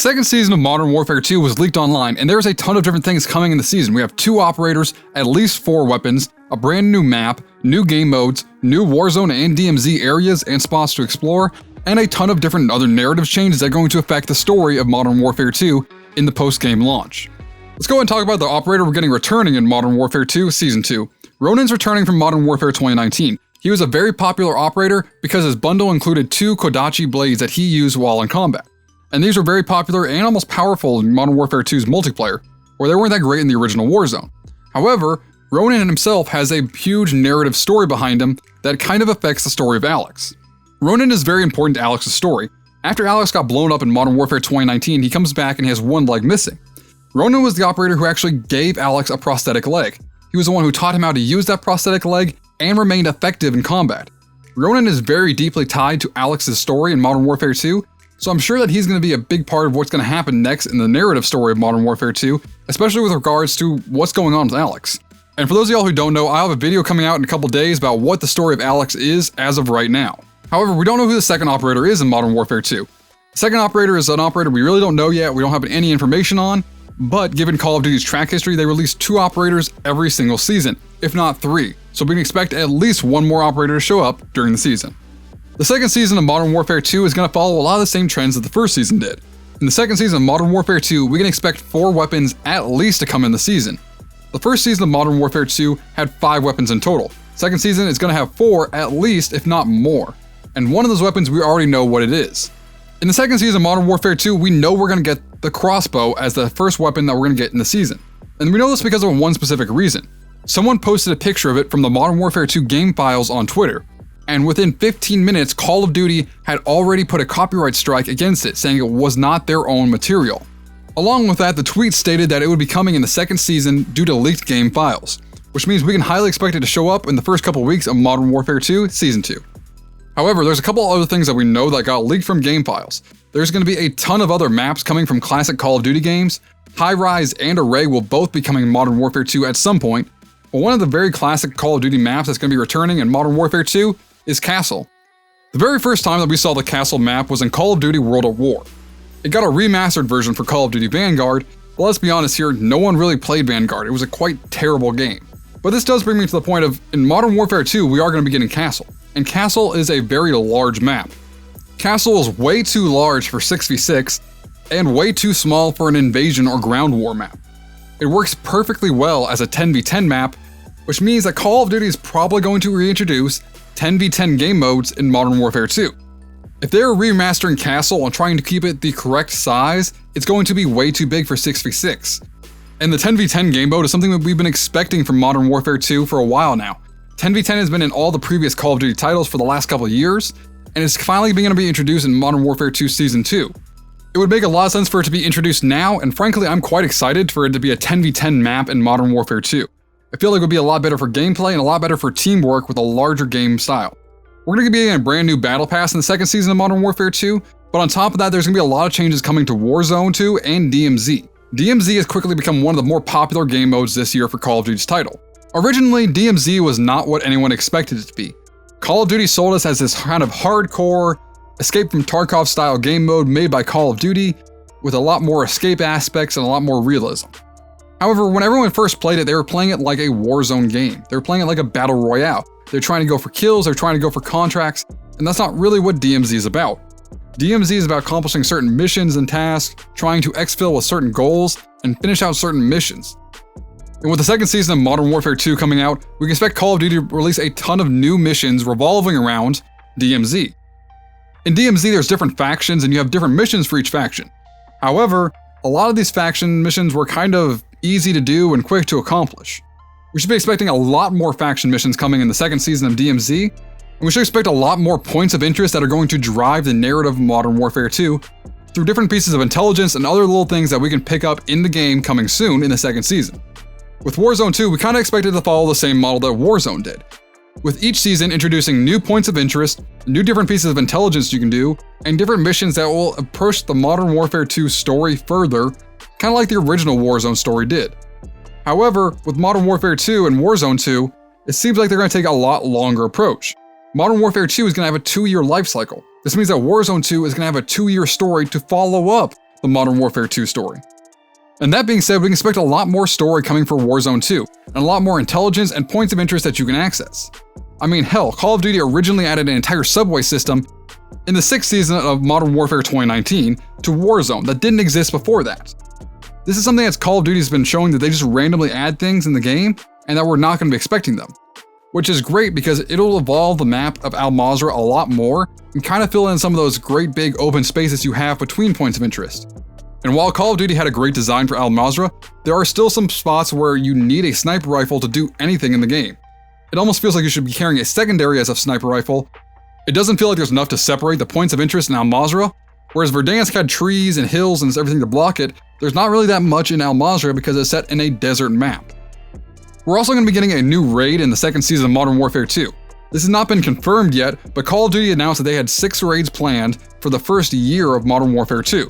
second season of Modern Warfare 2 was leaked online, and there's a ton of different things coming in the season. We have 2 operators, at least 4 weapons, a brand new map, new game modes, new Warzone and DMZ areas and spots to explore, and a ton of different other narrative changes that are going to affect the story of Modern Warfare 2 in the post-game launch. Let's go ahead and talk about the operator we're getting returning in Modern Warfare 2 Season 2. Ronin's returning from Modern Warfare 2019. He was a very popular operator because his bundle included 2 Kodachi blades that he used while in combat. And these were very popular and almost powerful in Modern Warfare 2's multiplayer, where they weren't that great in the original Warzone. However, Ronin himself has a huge narrative story behind him that kind of affects the story of Alex. Ronin is very important to Alex's story. After Alex got blown up in Modern Warfare 2019, he comes back and he has one leg missing. Ronin was the operator who actually gave Alex a prosthetic leg. He was the one who taught him how to use that prosthetic leg and remained effective in combat. Ronin is very deeply tied to Alex's story in Modern Warfare 2, so I'm sure that he's going to be a big part of what's going to happen next in the narrative story of Modern Warfare 2, especially with regards to what's going on with Alex. And for those of y'all who don't know, I have a video coming out in a couple days about what the story of Alex is as of right now. However, we don't know who the second operator is in Modern Warfare 2. The second operator is an operator we really don't know yet, we don't have any information on, but given Call of Duty's track history, they release 2 operators every single season, if not 3, so we can expect at least 1 more operator to show up during the season. The second season of Modern Warfare 2 is going to follow a lot of the same trends that the first season did. In the second season of Modern Warfare 2, we can expect 4 weapons at least to come in the season. The first season of Modern Warfare 2 had 5 weapons in total. Second season is going to have 4 at least, if not more. And one of those weapons we already know what it is. In the second season of Modern Warfare 2, we know we're going to get the crossbow as the first weapon that we're going to get in the season. And we know this because of one specific reason. Someone posted a picture of it from the Modern Warfare 2 game files on Twitter. And within 15 minutes, Call of Duty had already put a copyright strike against it, saying it was not their own material. Along with that, the tweet stated that it would be coming in the second season due to leaked game files, which means we can highly expect it to show up in the first couple weeks of Modern Warfare 2 Season 2. However, there's a couple other things that we know that got leaked from game files. There's going to be a ton of other maps coming from classic Call of Duty games. High Rise and Array will both be coming in Modern Warfare 2 at some point, but one of the very classic Call of Duty maps that's going to be returning in Modern Warfare 2 is Castle. The very first time that we saw the Castle map was in Call of Duty World at War. It got a remastered version for Call of Duty Vanguard, but let's be honest here, no one really played Vanguard. It was a quite terrible game. But this does bring me to the point of, in Modern Warfare 2, we are going to be getting Castle. And Castle is a very large map. Castle is way too large for 6v6, and way too small for an invasion or ground war map. It works perfectly well as a 10v10 map, which means that Call of Duty is probably going to reintroduce 10v10 game modes in Modern Warfare 2. If they're remastering Castle and trying to keep it the correct size, it's going to be way too big for 6v6. And the 10v10 game mode is something that we've been expecting from Modern Warfare 2 for a while now. 10v10 has been in all the previous Call of Duty titles for the last couple of years, and it's finally going to be introduced in Modern Warfare 2 Season 2. It would make a lot of sense for it to be introduced now, and frankly, I'm quite excited for it to be a 10v10 map in Modern Warfare 2. I feel like it would be a lot better for gameplay and a lot better for teamwork with a larger game style. We're going to be getting a brand new battle pass in the second season of Modern Warfare 2, but on top of that, there's going to be a lot of changes coming to Warzone 2 and DMZ. DMZ has quickly become one of the more popular game modes this year for Call of Duty's title. Originally, DMZ was not what anyone expected it to be. Call of Duty sold us as this kind of hardcore, Escape from Tarkov style game mode made by Call of Duty, with a lot more escape aspects and a lot more realism. However, when everyone first played it, they were playing it like a Warzone game. They were playing it like a battle royale. They're trying to go for kills, they're trying to go for contracts, and that's not really what DMZ is about. DMZ is about accomplishing certain missions and tasks, trying to exfil with certain goals, and finish out certain missions. And with the second season of Modern Warfare 2 coming out, we can expect Call of Duty to release a ton of new missions revolving around DMZ. In DMZ, there's different factions and you have different missions for each faction. However, a lot of these faction missions were kind of easy to do and quick to accomplish. We should be expecting a lot more faction missions coming in the second season of DMZ, and we should expect a lot more points of interest that are going to drive the narrative of Modern Warfare 2 through different pieces of intelligence and other little things that we can pick up in the game coming soon in the second season. With Warzone 2, we kind of expected to follow the same model that Warzone did, with each season introducing new points of interest, new different pieces of intelligence you can do, and different missions that will approach the Modern Warfare 2 story further, kind of like the original Warzone story did. However, with Modern Warfare 2 and Warzone 2, it seems like they're going to take a lot longer approach. Modern Warfare 2 is going to have a 2-year life cycle. This means that Warzone 2 is going to have a 2-year story to follow up the Modern Warfare 2 story. And that being said, we can expect a lot more story coming for Warzone 2, and a lot more intelligence and points of interest that you can access. I mean, hell, Call of Duty originally added an entire subway system in the 6th season of Modern Warfare 2019 to Warzone that didn't exist before that. This is something that Call of Duty has been showing, that they just randomly add things in the game and that we're not going to be expecting them. Which is great because it'll evolve the map of Al Mazrah a lot more and kind of fill in some of those great big open spaces you have between points of interest. And while Call of Duty had a great design for Al Mazrah, there are still some spots where you need a sniper rifle to do anything in the game. It almost feels like you should be carrying a secondary as a sniper rifle. It doesn't feel like there's enough to separate the points of interest in Al Mazrah, whereas Verdansk had trees and hills and everything to block it. There's not really that much in Al Mazrah because it's set in a desert map. We're also going to be getting a new raid in the 2nd season of Modern Warfare 2. This has not been confirmed yet, but Call of Duty announced that they had 6 raids planned for the first year of Modern Warfare 2.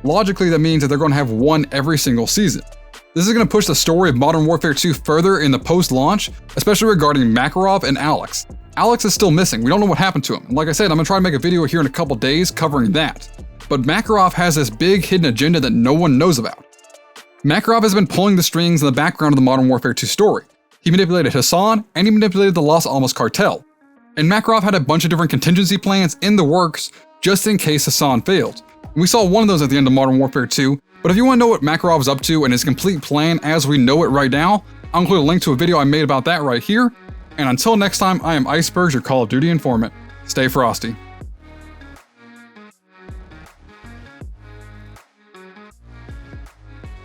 Logically, that means that they're going to have one every single season. This is going to push the story of Modern Warfare 2 further in the post-launch, especially regarding Makarov and Alex. Alex is still missing, we don't know what happened to him. And like I said, I'm going to try to make a video here in a couple days covering that. But Makarov has this big hidden agenda that no one knows about. Makarov has been pulling the strings in the background of the Modern Warfare 2 story. He manipulated Hassan, and he manipulated the Los Alamos cartel. And Makarov had a bunch of different contingency plans in the works just in case Hassan failed. And we saw one of those at the end of Modern Warfare 2, but if you want to know what Makarov's up to and his complete plan as we know it right now, I'll include a link to a video I made about that right here. And until next time, I am Icebergs, your Call of Duty informant. Stay frosty.